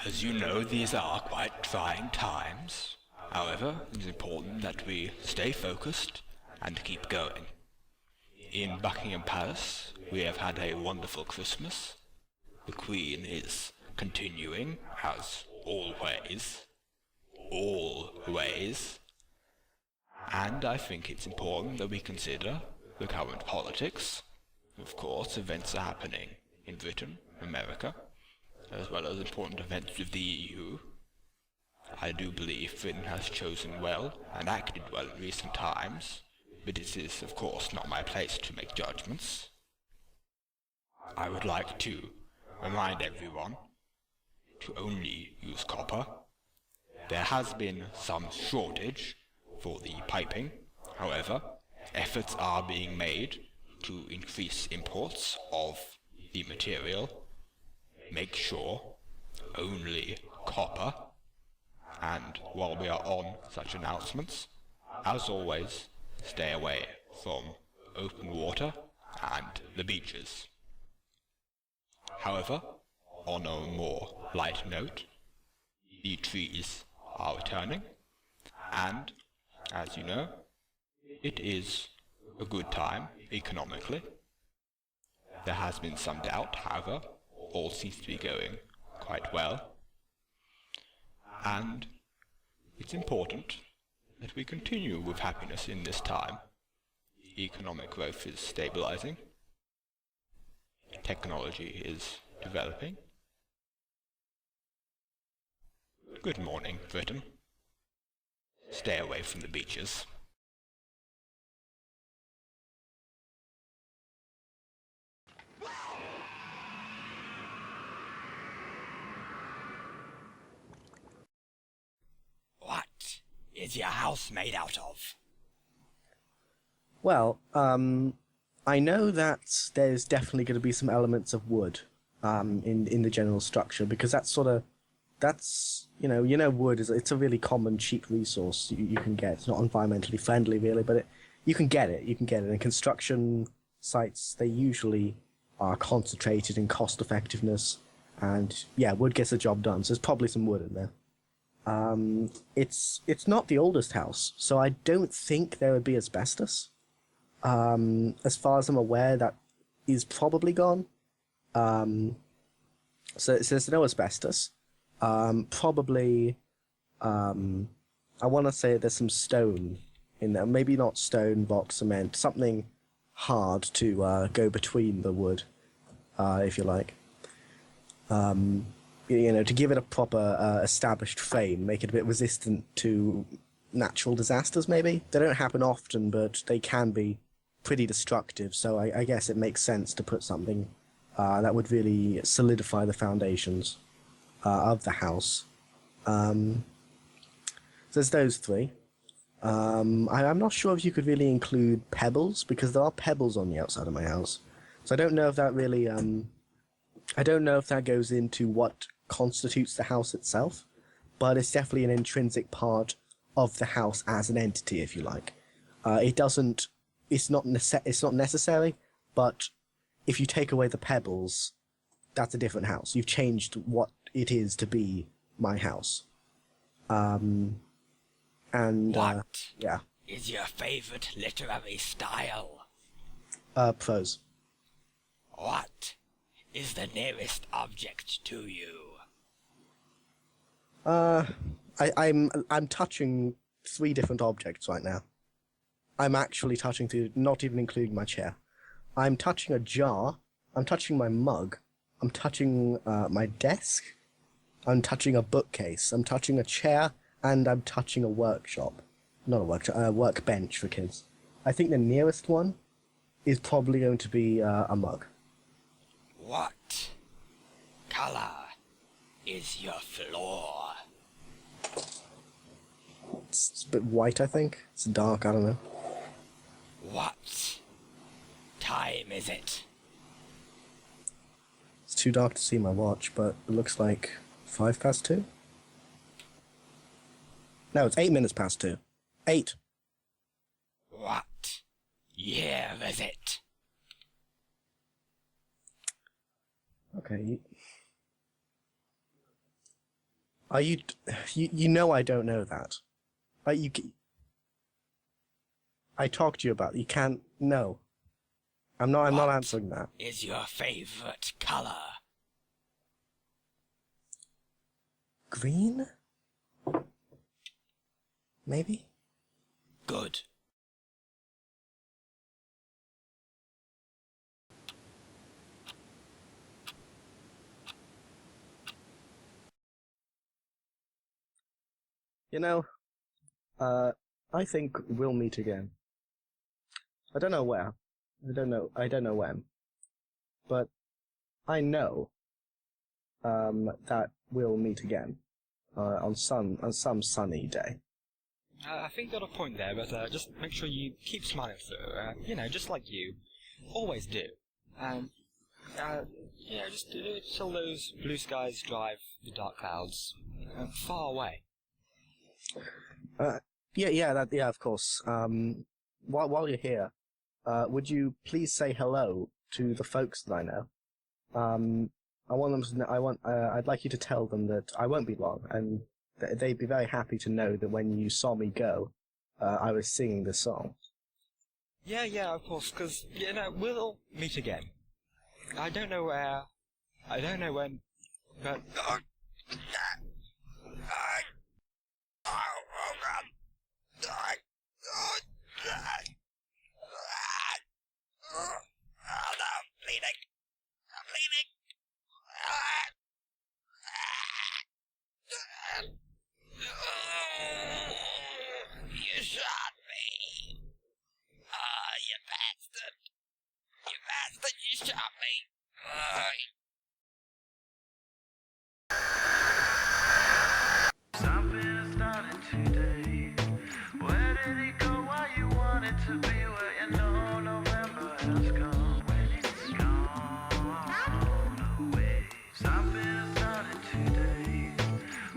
As you know, these are quite trying times. However, it's important that we stay focused and keep going. In Buckingham Palace, we have had a wonderful Christmas. The Queen is continuing, as always. Always. And I think it's important that we consider the current politics. Of course, events are happening in Britain, America, as well as important events with the EU. I do believe Britain has chosen well and acted well in recent times, but it is of course not my place to make judgments. I would like to remind everyone to only use copper. There has been some shortage for the piping, however, efforts are being made to increase imports of the material. Make sure only copper, And while we are on such announcements, as always, stay away from open water and the beaches. However, on a more light note, the trees are returning, and, as you know, it is a good time economically. There has been some doubt, however, all seems to be going quite well, and it's important that we continue with happiness in this time. Economic growth is stabilizing, technology is developing. Good morning, Britain. Stay away from the beaches. What is your house made out of? Well, I know that there's definitely going to be some elements of wood, in the general structure, because that's wood it's a really common cheap resource you can get. It's not environmentally friendly really, but you can get it. And construction sites, they usually are concentrated in cost effectiveness, and yeah, wood gets the job done. So there's probably some wood in there. It's not the oldest house, so I don't think there would be asbestos. As far as I'm aware, that is probably gone. So there's no asbestos. Probably, I want to say there's some stone in there. Maybe not stone, box, cement, something hard to go between the wood, if you like. To give it a proper established frame, make it a bit resistant to natural disasters, maybe. They don't happen often, but they can be pretty destructive, so I guess it makes sense to put something that would really solidify the foundations of the house. So there's those three. I'm not sure if you could really include pebbles, because there are pebbles on the outside of my house. So I don't know if that really, I don't know if that goes into what constitutes the house itself, but it's definitely an intrinsic part of the house as an entity, if you like. It's not necessary, but if you take away the pebbles, that's a different house. You've changed what it is to be my house. And What yeah. is your favorite literary style? Prose. What is the nearest object to you? I'm touching 3 different objects right now. I'm actually touching 3, not even including my chair. I'm touching a jar. I'm touching my mug. I'm touching my desk. I'm touching a bookcase. I'm touching a chair, and I'm touching a workshop. Not a workshop, a workbench for kids. I think the nearest one is probably going to be a mug. What color is your floor? It's a bit white, I think. It's dark, I don't know. What time is it? It's too dark to see my watch, but it looks like 2:05. No, it's 2:08. 8. What year is it? Okay. Are you... You know I don't know that. I talked to you about it. You can't... No. I'm not answering that. Is your favorite color? Green? Maybe? Good. You know, I think we'll meet again. I don't know where. I don't know when. But I know that we'll meet again on some sunny day. I think you got a point there, but just make sure you keep smiling through. Just like you always do. And just till those blue skies drive the dark clouds far away. Yeah, of course. While you're here, would you please say hello to the folks that I know? I want them to know, I'd like you to tell them that I won't be long, and they'd be very happy to know that when you saw me go, I was singing this song. Yeah, of course, because, we'll meet again. I don't know where, I don't know when, but... You shot me! You bastard! You bastard, you shot me! Something started today. Where did it go? Why you want it to be? Where you know November has gone. When it's gone away. Something started today.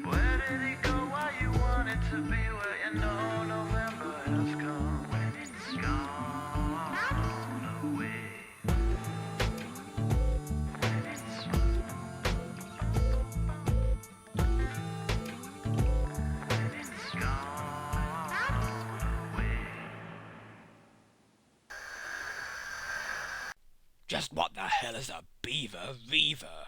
Where did it go? Why you want it to be? Where you know November has gone. When it's gone away. Just what the hell is a beaver reaver?